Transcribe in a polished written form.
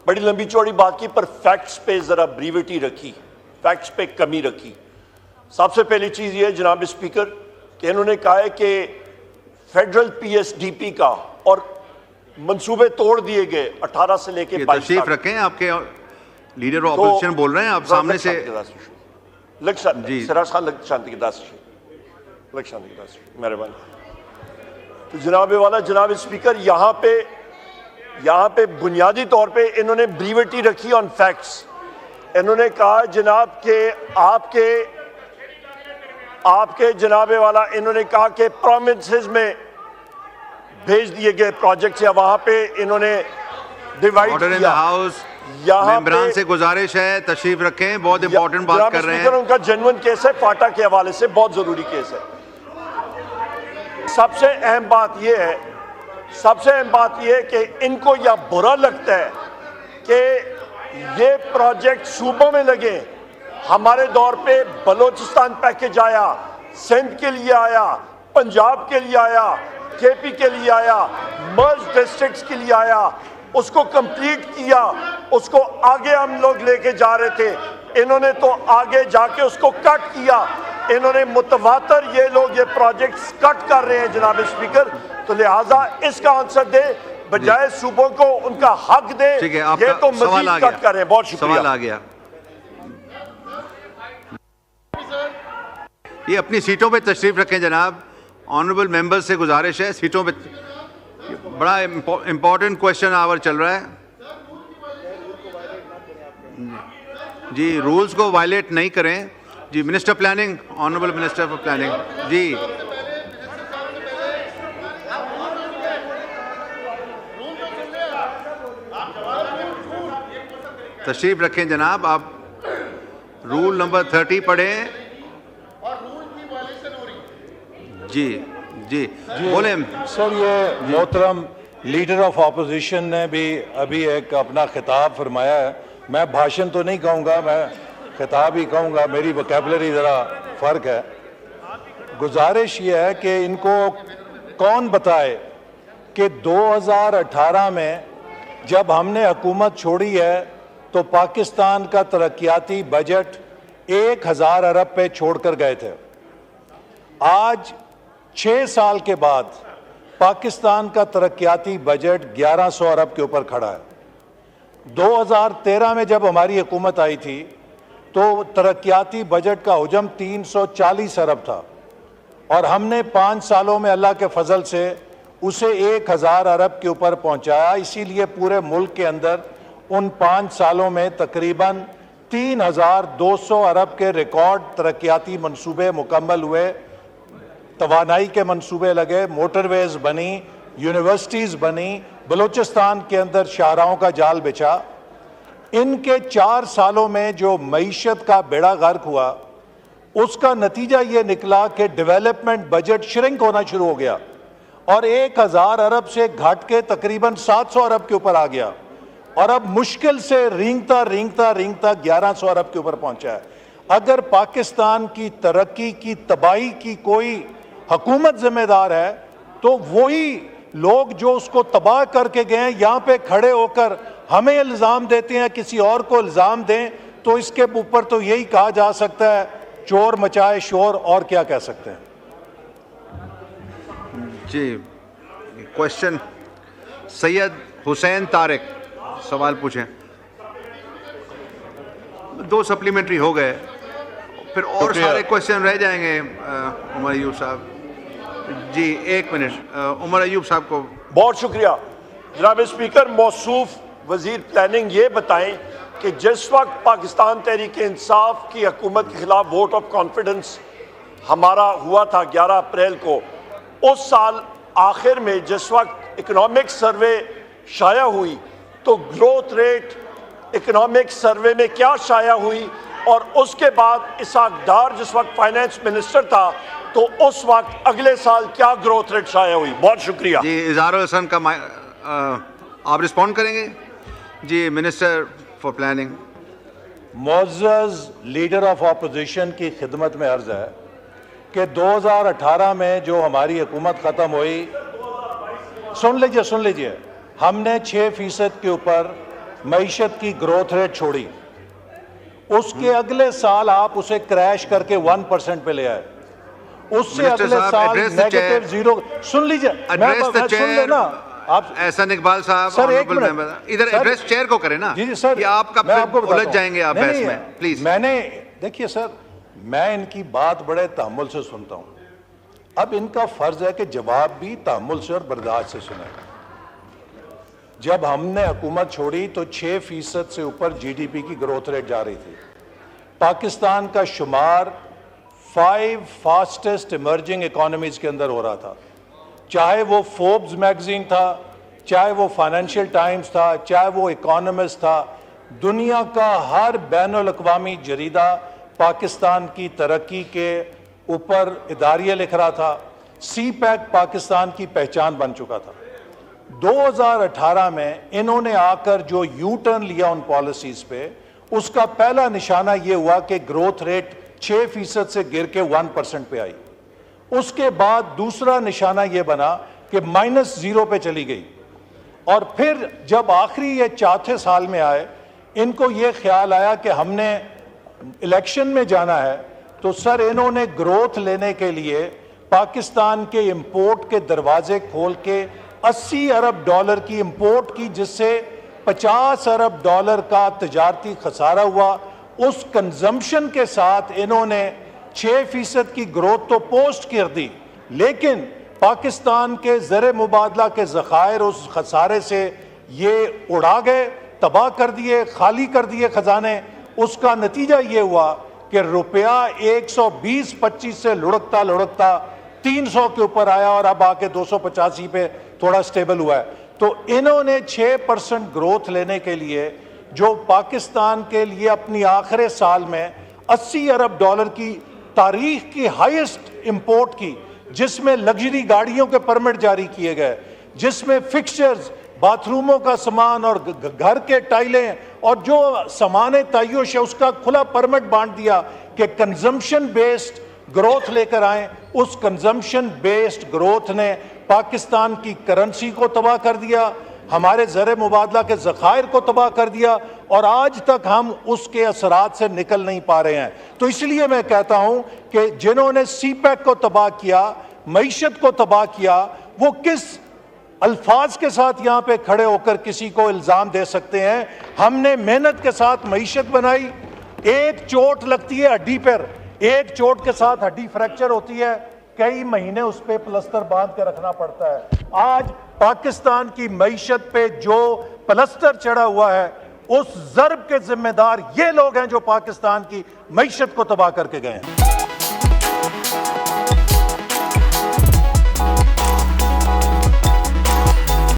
बड़ी लंबी चौड़ी बात की, पर फैक्ट्स पे जरा ब्रीविटी रखी, फैक्ट्स पे कमी रखी। सबसे पहली चीज ये जनाब स्पीकर कि इन्होंने कहा है कि फेडरल पीएसडीपी का और मंसूबे तोड़ दिए गए 18 से लेके 22 तशरीफ रखें, आपके लीडर ऑफ अपोजिशन बोल रहे हैं, आप सामने से जी सिराज खान शांति के दास मेहरबानी। तो जनाब वाला जनाब स्पीकर यहाँ पे बुनियादी तौर पे इन्होंने ब्रीविटी रखी ऑन फैक्ट्स। इन्होंने कहा जनाब के आपके जनाब वाला इन्होंने कहा कि प्रोविंसेस में भेज दिए गए प्रोजेक्ट्स या वहां पे इन्होंने डिवाइड किया। हाउस मेंबरान से गुजारिश है तशरीफ रखें, बहुत इंपॉर्टेंट बात कर रहे हैं। उनका जेन्युइन केस है, फाटा के हवाले से बहुत जरूरी केस है। सबसे अहम बात यह है कि इनको यह बुरा लगता है कि ये प्रोजेक्ट सूबों में लगे। हमारे दौर पे बलोचिस्तान पैकेज आया, सिंध के लिए आया, पंजाब के लिए आया, केपी के लिए आया, मर्ज डिस्ट्रिक्ट्स के लिए आया, उसको कंप्लीट किया, उसको आगे हम लोग लेके जा रहे थे। इन्होंने तो आगे जाके उसको कट किया। इन्होंने मुतवातर ये लोग ये प्रोजेक्ट्स कट कर रहे हैं जनाब स्पीकर। तो लिहाजा इसका आंसर दे, बजाय सूबों को उनका हक दे। ये तो मजीद कट कर रहे हैं। बहुत शुक्रिया। सवाल आ गया। ये अपनी सीटों पे तशरीफ रखें जनाब। ऑनरेबल मेंबर्स से गुजारिश है, सीटों पे। बड़ा इंपॉर्टेंट क्वेश्चन आवर चल रहा है जी। रूल्स को वायलेट नहीं करें जी। Minister planning, honourable minister for planning जी। तशरीफ रखें जनाब। आप रूल नंबर 30 पढ़ें जी। जी बोले सर। ये मोहतरम लीडर ऑफ ऑपोजिशन ने भी अभी एक अपना खिताब फरमाया है। मैं भाषण तो नहीं कहूँगा, मैं खिताब ही कहूँगा। मेरी वोकैबुलरी ज़रा फ़र्क है। गुजारिश ये है कि इनको कौन बताए कि 2018 में जब हमने हुकूमत छोड़ी है तो पाकिस्तान का तरक्याती बजट 1000 अरब पे छोड़कर गए थे। आज 6 साल के बाद पाकिस्तान का तरक्याती बजट 1100 अरब के ऊपर खड़ा है। 2013 में जब हमारी हुकूमत आई थी तो तरक्याती बजट का हुजम 340 अरब था और हमने 5 सालों में अल्लाह के फजल से उसे 1000 अरब के ऊपर पहुंचाया। इसीलिए पूरे मुल्क के अंदर उन 5 सालों में तकरीबन 3200 अरब के रिकॉर्ड तरक्याती मंसूबे मुकम्मल हुए। तवानाई के मंसूबे लगे, मोटरवेज बनी, यूनिवर्सिटीज़ बनी, बलूचिस्तान के अंदर शाहराहों का जाल बिछा। इनके 4 सालों में जो मईशत का बेड़ा गर्क हुआ उसका नतीजा ये निकला कि डेवलपमेंट बजट श्रिंक होना शुरू हो गया और 1000 अरब से घट के तकरीबन 700 अरब के ऊपर आ गया और अब मुश्किल से रेंगता 1100 अरब के ऊपर पहुंचा है। अगर पाकिस्तान की तरक्की की तबाही की कोई हुकूमत जिम्मेदार है तो वही लोग जो उसको तबाह करके गए यहाँ पे खड़े होकर हमें इल्ज़ाम देते हैं, किसी और को इल्ज़ाम दें तो इसके ऊपर तो यही कहा जा सकता है चोर मचाए शोर। और क्या कह सकते हैं जी। क्वेश्चन सैयद हुसैन तारिक सवाल पूछें। 2 सप्लीमेंट्री हो गए, फिर और सारे क्वेश्चन रह जाएंगे। उमर अयूब साहब जी 1 मिनट। उमर अयूब साहब को बहुत शुक्रिया जनाब स्पीकर। मौसूफ वजीर प्लानिंग ये बताएं कि जिस वक्त पाकिस्तान तहरीक इंसाफ की हुकूमत के खिलाफ वोट ऑफ कॉन्फिडेंस हमारा हुआ था 11 अप्रैल को, उस साल आखिर में जिस वक्त इकोनॉमिक सर्वे शाया हुई तो ग्रोथ रेट इकोनॉमिक सर्वे में क्या शाया हुई और उसके बाद इसहाक डार जिस वक्त फाइनेंस मिनिस्टर था तो उस वक्त अगले साल क्या ग्रोथ रेट शाया हुई। बहुत शुक्रिया जी। इज़हारुल हसन का आप रिस्पॉन्ड करेंगे जी। Minister for planning. मुअज़्ज़ज़ लीडर ऑफ ऑपोजिशन की खिदमत में अर्ज़ है कि 2018 में जो हमारी हुकूमत ख़त्म हुई, सुन लीजिए हमने 6% के ऊपर मईशत की ग्रोथ रेट छोड़ी, उसके अगले साल आप उसे क्रैश करके 1% पे ले आए, उससे मिनिस्टर अगले साहब, साल address the negative chair. Zero. सुन लीजिए, एड्रेस द सुन चेयर लेना आप। एहसान इकबाल साहब, सर, एक honorable मिनट। member, इधर सर, एड्रेस चेयर को करें ना। जी जी सर, कि आपका मैं आपको फिर बताता उलझ हूं। जाएंगे आप नहीं, बहस नहीं, में, प्लीज। मैंने देखिए सर, मैं इनकी बात बड़े तहम्मुल से सुनता हूं, अब इनका फर्ज है कि जवाब भी तहम्मुल से और बर्दाश्त से सुने। जब हमने हुकूमत छोड़ी तो 6% से ऊपर जीडीपी की ग्रोथ रेट जा रही थी। पाकिस्तान का शुमार 5 फास्टेस्ट इमर्जिंग इकोनॉमीज के अंदर हो रहा था, चाहे वो फोर्ब्स मैगजीन था, चाहे वो फाइनेंशियल टाइम्स था, चाहे वो इकोनॉमिस्ट था। दुनिया का हर बैनुल अक़वामी जरीदा पाकिस्तान की तरक्की के ऊपर इदारिया लिख रहा था। सी पैक पाकिस्तान की पहचान बन चुका था। 2018 में इन्होंने आकर जो यू टर्न लिया उन पॉलिसीज पे, उसका पहला निशाना यह हुआ कि ग्रोथ रेट 6% से गिर के 1% पे आई। उसके बाद दूसरा निशाना यह बना कि -0 पे चली गई। और फिर जब आखिरी ये चौथे साल में आए, इनको ये ख्याल आया कि हमने इलेक्शन में जाना है, तो सर इन्होंने ग्रोथ लेने के लिए पाकिस्तान के इंपोर्ट के दरवाजे खोल के 80 अरब डॉलर की इंपोर्ट की, जिससे 50 अरब डॉलर का तिजारती खसारा हुआ। उस कंजम्पशन के साथ इन्होंने 6% की ग्रोथ तो पोस्ट कर दी, लेकिन पाकिस्तान के ज़र मुबादला के ज़खायर उस खसारे से ये उड़ा गए, तबाह कर दिए, खाली कर दिए खजाने। उसका नतीजा ये हुआ कि रुपया 120-25 से लुढ़कता लुढ़कता 300 के ऊपर आया और अब आके 285 पे थोड़ा स्टेबल हुआ है। तो इन्होंने 6% ग्रोथ लेने के लिए, जो पाकिस्तान के लिए अपनी आखिरी साल में 80 अरब डॉलर की तारीख की हाईएस्ट इंपोर्ट की, जिसमें लग्जरी गाड़ियों के परमिट जारी किए गए, जिसमें फिक्सचर्स, बाथरूमों का सामान और घर के टाइलें और जो सामान तय्युश है उसका खुला परमिट बांट दिया कि कंजम्पशन बेस्ड ग्रोथ लेकर आए। उस कंजम्पशन बेस्ड ग्रोथ ने पाकिस्तान की करेंसी को तबाह कर दिया, हमारे ज़र मुबादला के ज़खायर को तबाह कर दिया, और आज तक हम उसके असरात से निकल नहीं पा रहे हैं। तो इसलिए मैं कहता हूं कि जिन्होंने सी पैक को तबाह किया, मईशत को तबाह किया, वो किस अल्फाज के साथ यहाँ पे खड़े होकर किसी को इल्ज़ाम दे सकते हैं? हमने मेहनत के साथ मईशत बनाई। एक चोट लगती है हड्डी पर, एक चोट के साथ हड्डी फ्रैक्चर होती है, कई महीने उस पर प्लस्तर बांध के रखना पड़ता है। आज पाकिस्तान की मईशत पे जो प्लस्तर चढ़ा हुआ है, उस ज़र्ब के जिम्मेदार ये लोग हैं जो पाकिस्तान की मईशत को तबाह करके गए हैं।